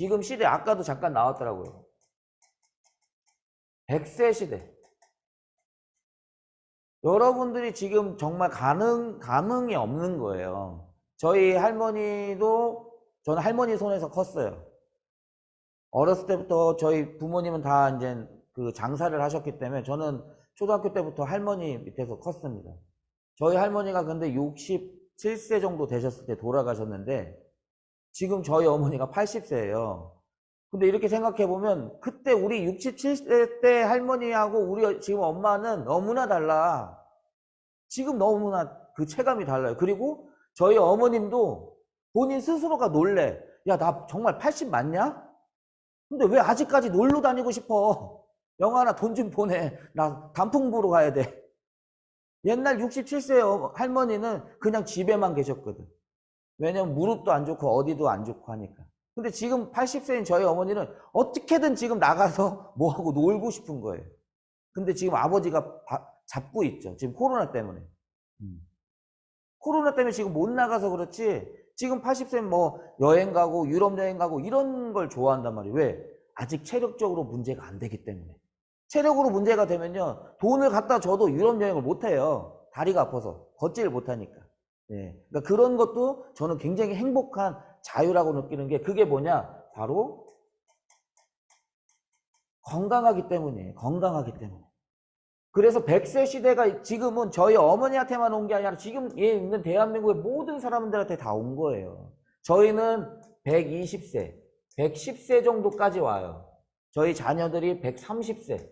지금 시대 아까도 잠깐 나왔더라고요. 100세 시대. 여러분들이 지금 정말 감흥이 없는 거예요. 저희 할머니도, 저는 할머니 손에서 컸어요. 어렸을 때부터 저희 부모님은 다 이제 그 장사를 하셨기 때문에 저는 초등학교 때부터 할머니 밑에서 컸습니다. 저희 할머니가 근데 67세 정도 되셨을 때 돌아가셨는데 지금 저희 어머니가 80세예요. 근데 이렇게 생각해보면 그때 우리 67세 때 할머니하고 우리 지금 엄마는 너무나 달라. 지금 너무나 그 체감이 달라요. 그리고 저희 어머님도 본인 스스로가 놀래. 야, 나 정말 80 맞냐? 근데 왜 아직까지 놀러 다니고 싶어? 영화나 돈 좀 보내. 나 단풍 보러 가야 돼. 옛날 67세 할머니는 그냥 집에만 계셨거든. 왜냐면 무릎도 안 좋고 어디도 안 좋고 하니까. 근데 지금 80세인 저희 어머니는 어떻게든 지금 나가서 뭐하고 놀고 싶은 거예요. 근데 지금 아버지가 잡고 있죠. 지금 코로나 때문에. 코로나 때문에 지금 못 나가서 그렇지 지금 80세면 뭐 여행 가고 유럽 여행 가고 이런 걸 좋아한단 말이에요. 왜? 아직 체력적으로 문제가 안 되기 때문에. 체력으로 문제가 되면요. 돈을 갖다 줘도 유럽 여행을 못 해요. 다리가 아파서. 걷지를 못하니까. 예. 그러니까 그런 것도 저는 굉장히 행복한 자유라고 느끼는 게 그게 뭐냐? 바로 건강하기 때문이에요. 건강하기 때문에. 그래서 100세 시대가 지금은 저희 어머니한테만 온 게 아니라 지금 있는 대한민국의 모든 사람들한테 다 온 거예요. 저희는 120세, 110세 정도까지 와요. 저희 자녀들이 130세,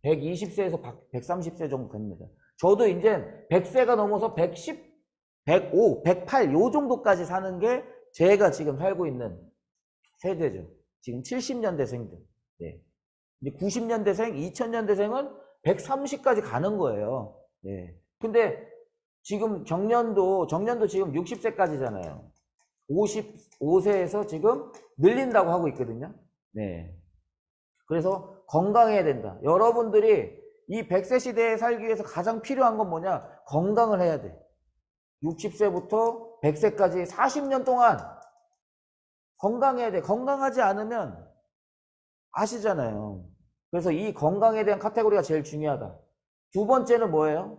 120세에서 130세 정도 됩니다. 저도 이제 100세가 넘어서 110, 105, 108 요 정도까지 사는 게 제가 지금 살고 있는 세대죠. 지금 70년대생들. 네. 90년대생, 2000년대생은 130까지 가는 거예요. 네. 근데 지금 정년도 지금 60세까지잖아요. 55세에서 지금 늘린다고 하고 있거든요. 네. 그래서 건강해야 된다. 여러분들이 이 100세 시대에 살기 위해서 가장 필요한 건 뭐냐? 건강을 해야 돼. 60세부터 100세까지 40년 동안 건강해야 돼. 건강하지 않으면 아시잖아요. 그래서 이 건강에 대한 카테고리가 제일 중요하다. 두 번째는 뭐예요?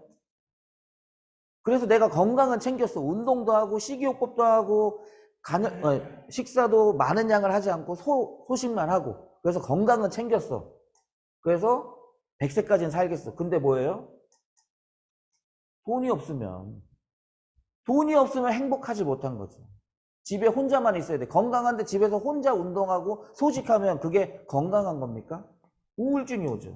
그래서 내가 건강은 챙겼어. 운동도 하고 식이요법도 하고 식사도 많은 양을 하지 않고 소식만 하고 그래서 건강은 챙겼어. 그래서 100세까지는 살겠어. 근데 뭐예요? 돈이 없으면 행복하지 못한 거죠. 집에 혼자만 있어야 돼. 건강한데 집에서 혼자 운동하고 소식하면 그게 건강한 겁니까? 우울증이 오죠.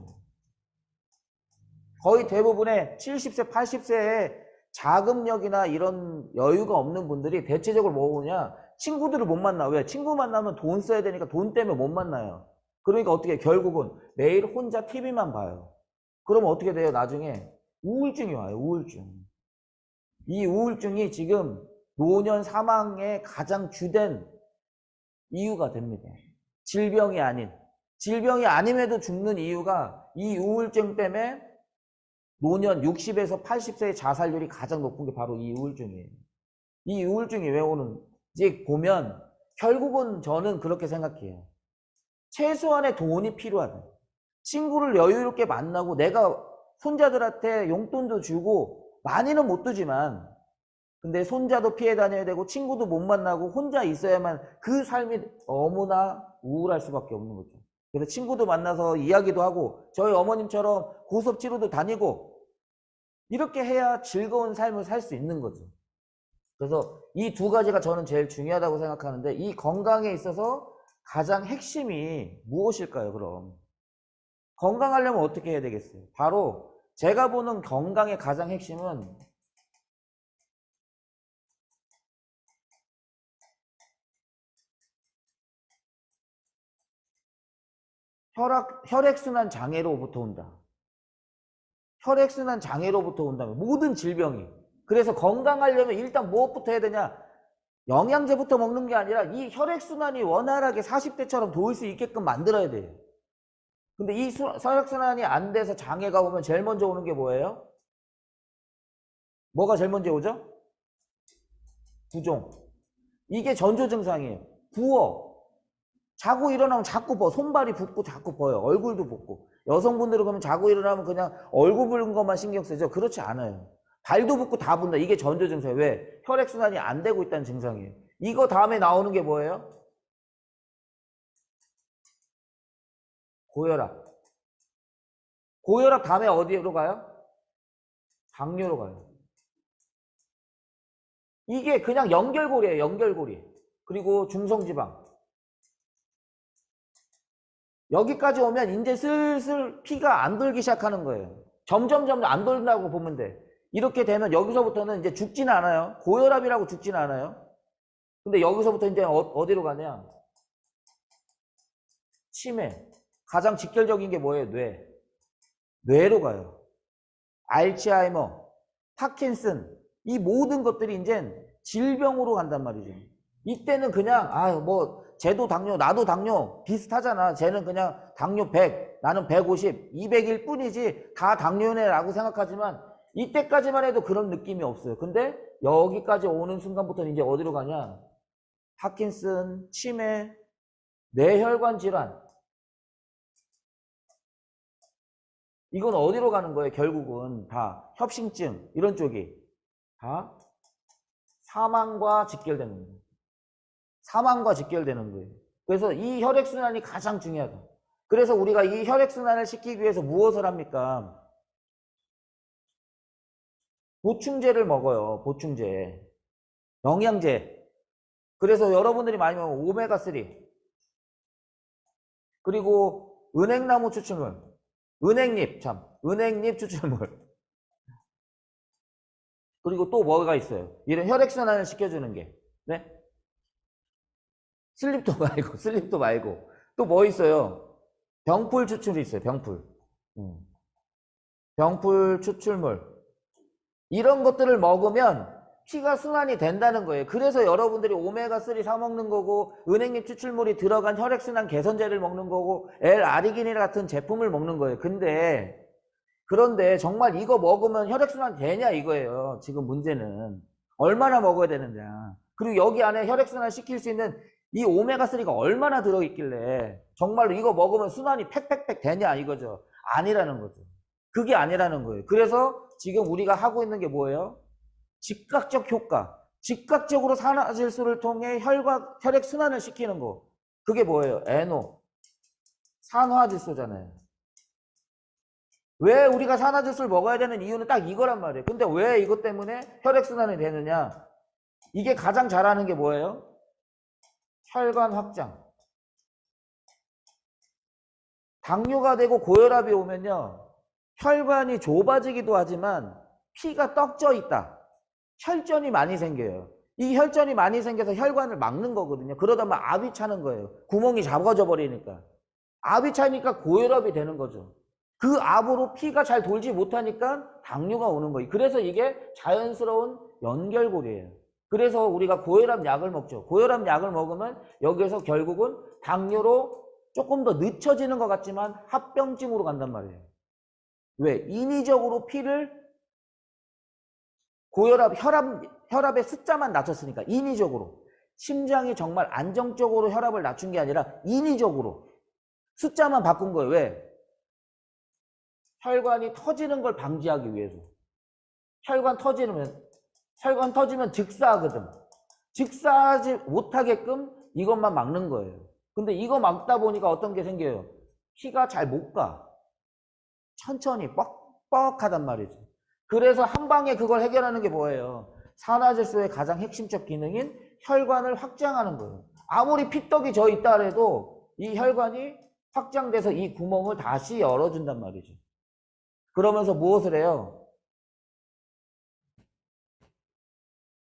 거의 대부분의 70세, 80세에 자금력이나 이런 여유가 없는 분들이 대체적으로 뭐 오냐? 친구들을 못 만나. 왜? 친구 만나면 돈 써야 되니까 돈 때문에 못 만나요. 그러니까 어떻게 결국은 매일 혼자 TV만 봐요. 그러면 어떻게 돼요? 나중에 우울증이 와요. 우울증. 이 우울증이 지금 노년 사망의 가장 주된 이유가 됩니다. 질병이 아님에도 죽는 이유가 이 우울증 때문에 노년 60에서 80세의 자살률이 가장 높은 게 바로 이 우울증이에요. 이 우울증이 왜 오는지 보면 결국은 저는 그렇게 생각해요. 최소한의 돈이 필요하다. 친구를 여유롭게 만나고 내가 손자들한테 용돈도 주고 많이는 못 주지만 근데 손자도 피해 다녀야 되고 친구도 못 만나고 혼자 있어야만 그 삶이 너무나 우울할 수밖에 없는 거죠. 그래서 친구도 만나서 이야기도 하고 저희 어머님처럼 고속 치료도 다니고 이렇게 해야 즐거운 삶을 살 수 있는 거죠. 그래서 이 두 가지가 저는 제일 중요하다고 생각하는데 이 건강에 있어서 가장 핵심이 무엇일까요, 그럼? 건강하려면 어떻게 해야 되겠어요? 바로 제가 보는 건강의 가장 핵심은 혈액순환 장애로부터 온다. 혈액순환 장애로부터 온다면 모든 질병이. 그래서 건강하려면 일단 무엇부터 해야 되냐? 영양제부터 먹는 게 아니라 이 혈액순환이 원활하게 40대처럼 돌 수 있게끔 만들어야 돼요. 근데 이 혈액순환이 안 돼서 장애가 오면 제일 먼저 오는 게 뭐예요? 뭐가 제일 먼저 오죠? 부종. 이게 전조 증상이에요. 부어. 자고 일어나면 자꾸 손발이 붓고 자꾸 버요. 얼굴도 붓고. 여성분들은 그러면 자고 일어나면 그냥 얼굴 붓는 것만 신경 쓰죠? 그렇지 않아요. 발도 붓고 다 붓는다. 이게 전조 증상이에요. 왜? 혈액순환이 안 되고 있다는 증상이에요. 이거 다음에 나오는 게 뭐예요? 고혈압. 고혈압 다음에 어디로 가요? 당뇨로 가요. 이게 그냥 연결고리예요. 연결고리. 그리고 중성지방. 여기까지 오면 이제 슬슬 피가 안 돌기 시작하는 거예요. 점점 안 돌린다고 보면 돼. 이렇게 되면 여기서부터는 이제 죽지는 않아요. 고혈압이라고 죽지는 않아요. 근데 여기서부터 이제 어디로 가냐? 치매. 가장 직결적인 게 뭐예요? 뇌. 뇌로 가요. 알츠하이머, 파킨슨, 이 모든 것들이 이제 질병으로 간단 말이죠. 이때는 그냥 쟤도 당뇨, 나도 당뇨 비슷하잖아. 쟤는 그냥 당뇨 100, 나는 150, 200일 뿐이지 다 당뇨네라고 생각하지만 이때까지만 해도 그런 느낌이 없어요. 근데 여기까지 오는 순간부터는 이제 어디로 가냐? 파킨슨, 치매, 뇌혈관 질환. 이건 어디로 가는 거예요? 결국은 다 협심증 이런 쪽이 다 사망과 직결되는 거예요. 사망과 직결되는 거예요. 그래서 이 혈액순환이 가장 중요하다. 그래서 우리가 이 혈액순환을 시키기 위해서 무엇을 합니까? 보충제를 먹어요. 보충제. 영양제. 그래서 여러분들이 많이 먹는 오메가3 그리고 은행나무 추출물, 은행잎 추출물. 그리고 또 뭐가 있어요? 이런 혈액순환을 시켜주는 게. 네? 슬립도 말고. 또 뭐 있어요? 병풀 추출이 있어요. 병풀. 병풀 추출물. 이런 것들을 먹으면 피가 순환이 된다는 거예요. 그래서 여러분들이 오메가3 사 먹는 거고 은행잎 추출물이 들어간 혈액순환 개선제를 먹는 거고 L-아르기닌 같은 제품을 먹는 거예요. 그런데 정말 이거 먹으면 혈액순환 되냐 이거예요. 지금 문제는. 얼마나 먹어야 되느냐. 그리고 여기 안에 혈액순환 시킬 수 있는 이 오메가3가 얼마나 들어있길래 정말로 이거 먹으면 순환이 팩팩팩 되냐 이거죠. 아니라는 거죠. 그게 아니라는 거예요. 그래서 지금 우리가 하고 있는 게 뭐예요? 즉각적 효과. 즉각적으로 산화질소를 통해 혈액순환을 시키는 거. 그게 뭐예요? NO. 산화질소잖아요. 왜 우리가 산화질소를 먹어야 되는 이유는 딱 이거란 말이에요. 근데 왜 이것 때문에 혈액순환이 되느냐? 이게 가장 잘하는 게 뭐예요? 혈관 확장. 당뇨가 되고 고혈압이 오면요. 혈관이 좁아지기도 하지만 피가 떡져 있다. 혈전이 많이 생겨요. 이 혈전이 많이 생겨서 혈관을 막는 거거든요. 그러다 보면 압이 차는 거예요. 구멍이 작아져 버리니까. 압이 차니까 고혈압이 되는 거죠. 그 압으로 피가 잘 돌지 못하니까 당뇨가 오는 거예요. 그래서 이게 자연스러운 연결고리예요. 그래서 우리가 고혈압 약을 먹죠. 고혈압 약을 먹으면 여기에서 결국은 당뇨로 조금 더 늦춰지는 것 같지만 합병증으로 간단 말이에요. 왜? 인위적으로 피를 혈압의 숫자만 낮췄으니까 인위적으로. 심장이 정말 안정적으로 혈압을 낮춘 게 아니라 인위적으로 숫자만 바꾼 거예요. 왜? 혈관이 터지는 걸 방지하기 위해서. 혈관 터지면 즉사하거든. 즉사하지 못하게끔 이것만 막는 거예요. 근데 이거 막다 보니까 어떤 게 생겨요? 피가 잘 못 가. 천천히 뻑뻑하단 말이죠. 그래서 한 방에 그걸 해결하는 게 뭐예요? 산화질소의 가장 핵심적 기능인 혈관을 확장하는 거예요. 아무리 피떡이 져 있다 해도 이 혈관이 확장돼서 이 구멍을 다시 열어준단 말이죠. 그러면서 무엇을 해요?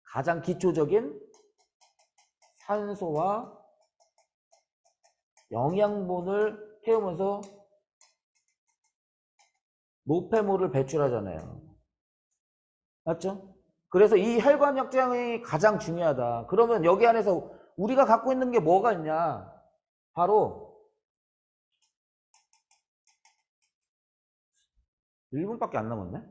가장 기초적인 산소와 영양분을 태우면서 노폐물을 배출하잖아요. 맞죠? 그래서 이 혈관 확장이 가장 중요하다. 그러면 여기 안에서 우리가 갖고 있는 게 뭐가 있냐? 바로 1분밖에 안 남았네?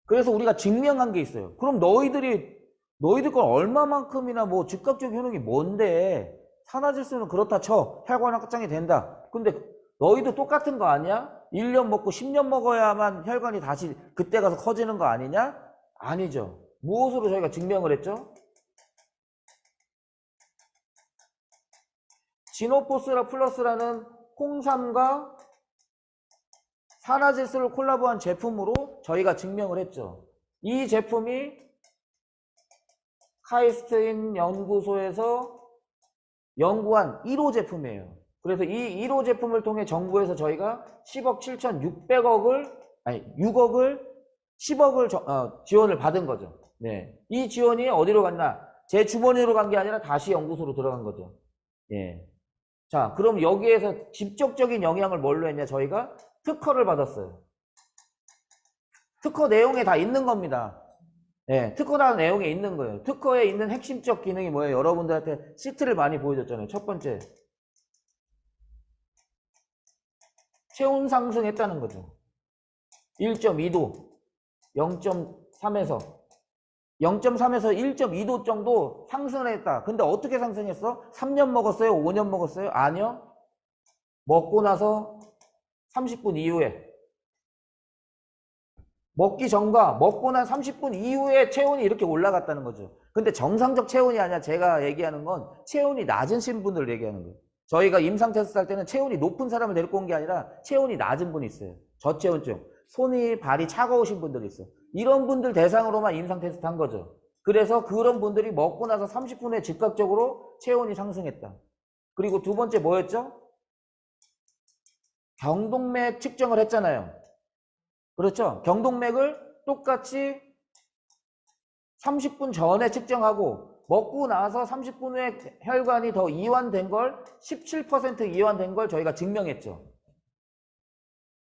그래서 우리가 증명한 게 있어요. 그럼 너희들 건 얼마만큼이나 뭐 즉각적 효능이 뭔데 산화질소는 그렇다 쳐. 혈관 확장이 된다. 근데 너희도 똑같은 거 아니야? 1년 먹고 10년 먹어야만 혈관이 다시 그때 가서 커지는 거 아니냐? 아니죠. 무엇으로 저희가 증명을 했죠? 지노포스라 플러스라는 홍삼과 산화질소를 콜라보한 제품으로 저희가 증명을 했죠. 이 제품이 카이스트인 연구소에서 연구한 1호 제품이에요. 그래서 이 1호 제품을 통해 정부에서 저희가 10억 7,600억을 아니 6억을 10억을 지원을 받은 거죠. 네. 이 지원이 어디로 갔나? 제 주머니로 간 게 아니라 다시 연구소로 들어간 거죠. 예. 자, 그럼 여기에서 직접적인 영향을 뭘로 했냐? 저희가 특허를 받았어요. 특허 내용에 다 있는 겁니다. 예, 특허라는 내용에 있는 거예요. 특허에 있는 핵심적 기능이 뭐예요? 여러분들한테 시트를 많이 보여줬잖아요. 첫 번째, 체온 상승했다는 거죠. 1.2도, 0.3에서 1.2도 정도 상승을 했다. 근데 어떻게 상승했어? 3년 먹었어요? 5년 먹었어요? 아니요. 먹고 나서 30분 이후에. 먹기 전과 먹고 난 30분 이후에 체온이 이렇게 올라갔다는 거죠. 근데 정상적 체온이 아니라 제가 얘기하는 건 체온이 낮으신 분들 얘기하는 거예요. 저희가 임상 테스트 할 때는 체온이 높은 사람을 데리고 온 게 아니라 체온이 낮은 분이 있어요. 저체온증, 손이 발이 차가우신 분들이 있어요. 이런 분들 대상으로만 임상 테스트 한 거죠. 그래서 그런 분들이 먹고 나서 30분 후에 즉각적으로 체온이 상승했다. 그리고 두 번째 뭐였죠? 경동맥 측정을 했잖아요. 그렇죠? 경동맥을 똑같이 30분 전에 측정하고 먹고 나서 30분 후에 혈관이 더 이완된 걸 17% 이완된 걸 저희가 증명했죠.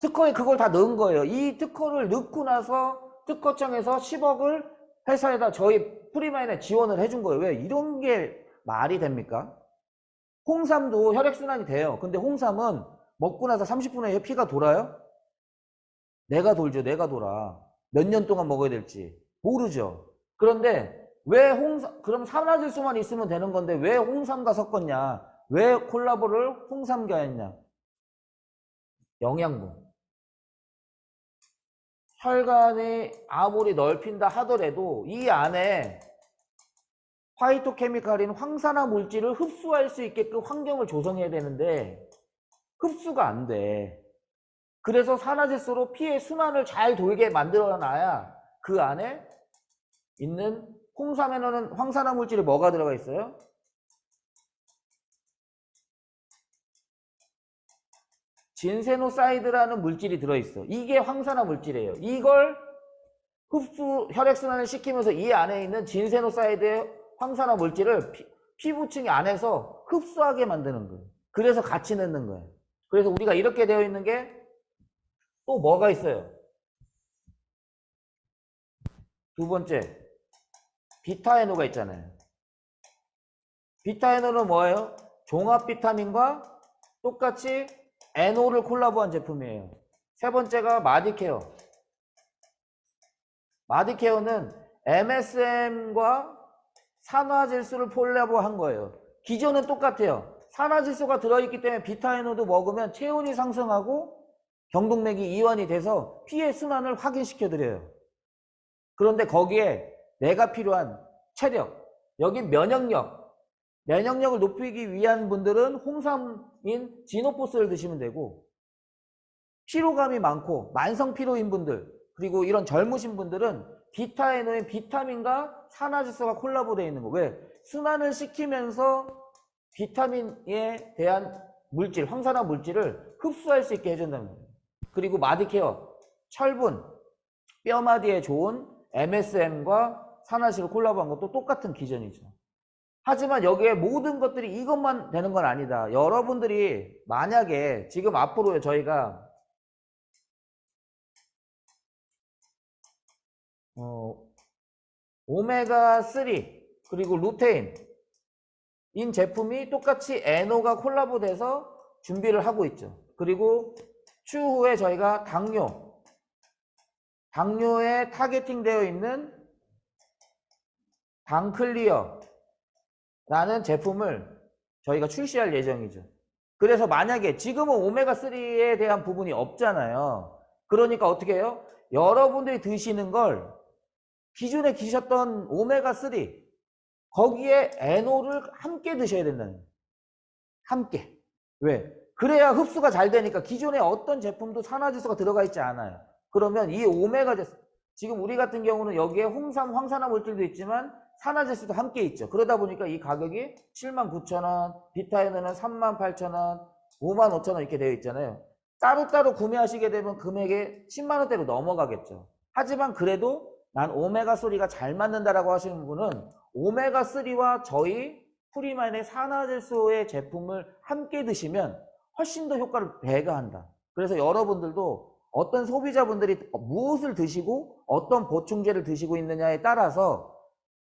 특허에 그걸 다 넣은 거예요. 이 특허를 넣고 나서 특허청에서 10억을 회사에다 저희 프리마인에 지원을 해준 거예요. 왜? 이런 게 말이 됩니까? 홍삼도 혈액순환이 돼요. 근데 홍삼은 먹고 나서 30분 후에 피가 돌아요? 내가 돌죠. 내가 돌아. 몇 년 동안 먹어야 될지 모르죠. 그런데 왜 그럼 산화질소만 있으면 되는 건데 왜 홍삼과 섞었냐? 왜 콜라보를 홍삼과 했냐? 영양분. 혈관이 아무리 넓힌다 하더라도 이 안에 파이토케미칼인 황산화 물질을 흡수할 수 있게끔 환경을 조성해야 되는데 흡수가 안 돼. 그래서 산화질소로 피의 순환을 잘 돌게 만들어놔야 그 안에 있는 홍삼에는 황산화 물질이 뭐가 들어가 있어요? 진세노사이드라는 물질이 들어있어. 이게 황산화 물질이에요. 이걸 혈액순환을 시키면서 이 안에 있는 진세노사이드의 황산화 물질을 피부층 안에서 흡수하게 만드는 거예요. 그래서 같이 넣는 거예요. 그래서 우리가 이렇게 되어 있는 게 또 뭐가 있어요? 두 번째, 비타에노가 있잖아요. 비타에노는 뭐예요? 종합 비타민과 똑같이 에노를 콜라보한 제품이에요. 세 번째가 마디케어. 마디케어는 MSM과 산화질소를 콜라보한 거예요. 기존은 똑같아요. 산화질소가 들어있기 때문에 비타에노도 먹으면 체온이 상승하고 경동맥이 이완이 돼서 피의 순환을 확인시켜드려요. 그런데 거기에 내가 필요한 체력, 여기 면역력을 높이기 위한 분들은 홍삼인 지노포스를 드시면 되고 피로감이 많고 만성 피로인 분들 그리고 이런 젊으신 분들은 비타에노인 비타민과 산화질소가 콜라보되어 있는 거. 왜? 순환을 시키면서 비타민에 대한 물질, 황산화 물질을 흡수할 수 있게 해준다는 거예요. 그리고 마디케어, 철분, 뼈마디에 좋은 MSM과 산화질을 콜라보한 것도 똑같은 기전이죠. 하지만 여기에 모든 것들이 이것만 되는 건 아니다. 여러분들이 만약에 지금 앞으로 저희가 오메가3 그리고 루테인 인 제품이 똑같이 에노가 콜라보돼서 준비를 하고 있죠. 그리고 추후에 저희가 당뇨에 타겟팅 되어 있는 당클리어라는 제품을 저희가 출시할 예정이죠. 그래서 만약에 지금은 오메가3에 대한 부분이 없잖아요. 그러니까 어떻게 해요? 여러분들이 드시는 걸 기존에 드셨던 오메가3 거기에 NO를 함께 드셔야 된다는 거예요. 함께. 왜? 그래야 흡수가 잘 되니까 기존에 어떤 제품도 산화질소가 들어가 있지 않아요. 그러면 이 오메가 지금 우리 같은 경우는 여기에 홍삼, 황산화 물질도 있지만 산화질소도 함께 있죠. 그러다 보니까 이 가격이 79,000원, 비타에너는 38,000원, 55,000원 이렇게 되어 있잖아요. 따로따로 구매하시게 되면 금액이 10만 원대로 넘어가겠죠. 하지만 그래도 난 오메가3가 잘 맞는다라고 하시는 분은 오메가3와 저희 프리마인의 산화질소의 제품을 함께 드시면 훨씬 더 효과를 배가한다. 그래서 여러분들도 어떤 소비자분들이 무엇을 드시고 어떤 보충제를 드시고 있느냐에 따라서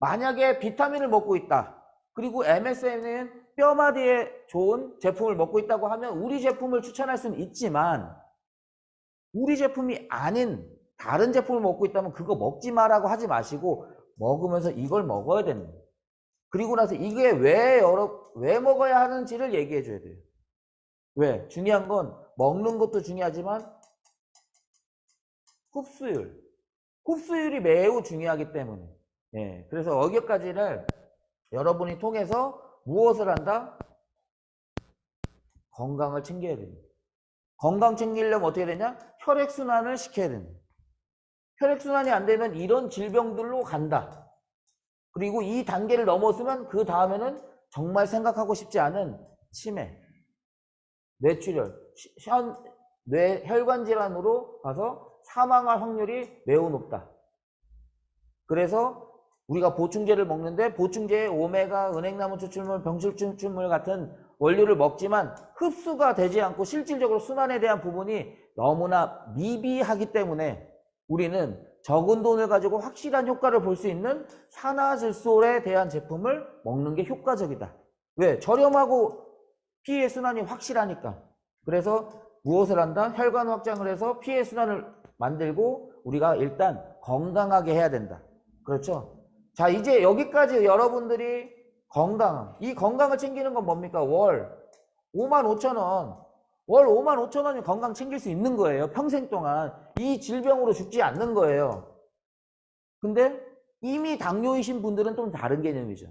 만약에 비타민을 먹고 있다. 그리고 MSM은 뼈마디에 좋은 제품을 먹고 있다고 하면 우리 제품을 추천할 수는 있지만 우리 제품이 아닌 다른 제품을 먹고 있다면 그거 먹지 마라고 하지 마시고 먹으면서 이걸 먹어야 되는 거예요. 그리고 나서 이게 왜 먹어야 하는지를 얘기해 줘야 돼요. 왜? 중요한 건 먹는 것도 중요하지만 흡수율이 매우 중요하기 때문에. 예, 그래서 여기까지를 여러분이 통해서 무엇을 한다? 건강을 챙겨야 됩니다. 건강 챙기려면 어떻게 되냐? 혈액순환을 시켜야 됩니다. 혈액순환이 안 되면 이런 질병들로 간다. 그리고 이 단계를 넘었으면 그 다음에는 정말 생각하고 싶지 않은 치매, 뇌출혈, 혈관 질환으로 가서 사망할 확률이 매우 높다. 그래서 우리가 보충제를 먹는데 보충제에 오메가, 은행나무 추출물, 병실 추출물 같은 원료를 먹지만 흡수가 되지 않고 실질적으로 순환에 대한 부분이 너무나 미비하기 때문에 우리는 적은 돈을 가지고 확실한 효과를 볼 수 있는 산화질소에 대한 제품을 먹는 게 효과적이다. 왜? 저렴하고 피의 순환이 확실하니까. 그래서 무엇을 한다? 혈관 확장을 해서 피의 순환을 만들고 우리가 일단 건강하게 해야 된다. 그렇죠? 자, 이제 여기까지 여러분들이 이 건강을 챙기는 건 뭡니까? 월 55,000원. 월 55,000원이면 건강 챙길 수 있는 거예요. 평생 동안. 이 질병으로 죽지 않는 거예요. 근데 이미 당뇨이신 분들은 좀 다른 개념이죠.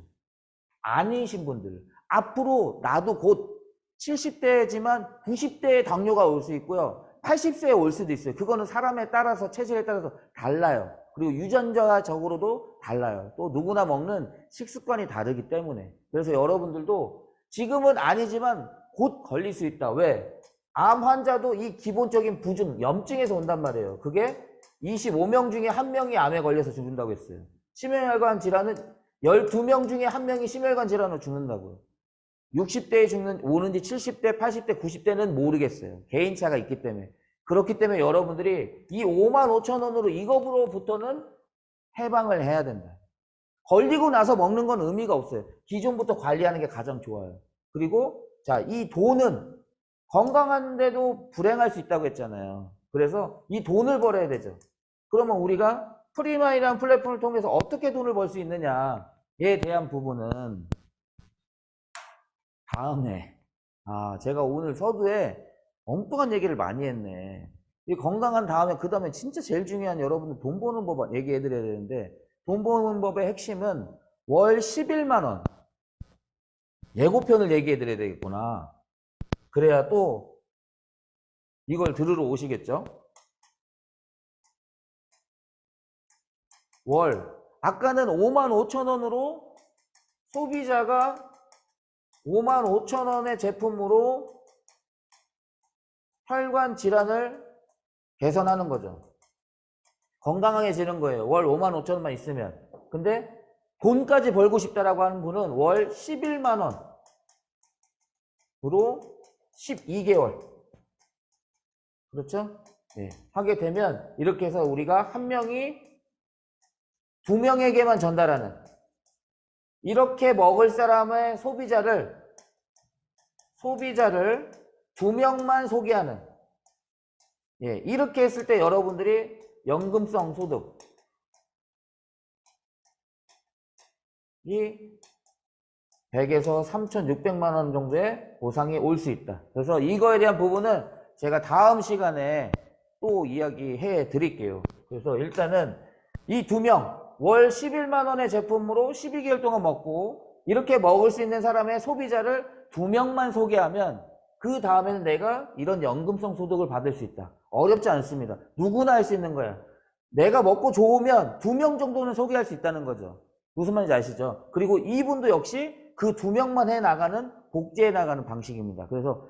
아니신 분들. 앞으로 나도 곧 70대지만 90대에 당뇨가 올 수 있고요. 80세에 올 수도 있어요. 그거는 사람에 따라서 체질에 따라서 달라요. 그리고 유전자적으로도 달라요. 또 누구나 먹는 식습관이 다르기 때문에. 그래서 여러분들도 지금은 아니지만 곧 걸릴 수 있다. 왜? 암 환자도 이 기본적인 부종, 염증에서 온단 말이에요. 그게 25명 중에 1명이 암에 걸려서 죽는다고 했어요. 심혈관 질환은 12명 중에 1명이 심혈관 질환으로 죽는다고요. 60대에 오는지 70대, 80대, 90대는 모르겠어요. 개인차가 있기 때문에. 그렇기 때문에 여러분들이 이 55,000원으로 이거로부터는 해방을 해야 된다. 걸리고 나서 먹는 건 의미가 없어요. 기존부터 관리하는 게 가장 좋아요. 그리고 자, 이 돈은 건강한데도 불행할 수 있다고 했잖아요. 그래서 이 돈을 벌어야 되죠. 그러면 우리가 프리마이라는 플랫폼을 통해서 어떻게 돈을 벌 수 있느냐에 대한 부분은 다음에 제가 오늘 서두에 엉뚱한 얘기를 많이 했네. 이 건강한 다음에 그 다음에 진짜 제일 중요한 여러분들 돈 버는 법 얘기해 드려야 되는데 돈 버는 법의 핵심은 월 11만 원 예고편을 얘기해 드려야 되겠구나. 그래야 또 이걸 들으러 오시겠죠? 아까는 55,000원으로 소비자가 55,000원의 제품으로 혈관 질환을 개선하는 거죠. 건강해지는 거예요. 월 55,000원만 있으면. 근데 돈까지 벌고 싶다라고 하는 분은 월 11만 원으로 12개월. 그렇죠? 네. 하게 되면 이렇게 해서 우리가 한 명이 2명에게만 전달하는 이렇게 먹을 사람의 소비자를 2명만 소개하는 이렇게 했을 때 여러분들이 연금성 소득이 100에서 3,600만 원 정도의 보상이 올 수 있다. 그래서 이거에 대한 부분은 제가 다음 시간에 또 이야기해 드릴게요. 그래서 일단은 이 두 명 월 11만 원의 제품으로 12개월 동안 먹고 이렇게 먹을 수 있는 사람의 소비자를 두 명만 소개하면 그 다음에는 내가 이런 연금성 소득을 받을 수 있다. 어렵지 않습니다. 누구나 할 수 있는 거야. 내가 먹고 좋으면 두 명 정도는 소개할 수 있다는 거죠. 무슨 말인지 아시죠? 그리고 이분도 역시 그 두 명만 해 나가는 복제해 나가는 방식입니다. 그래서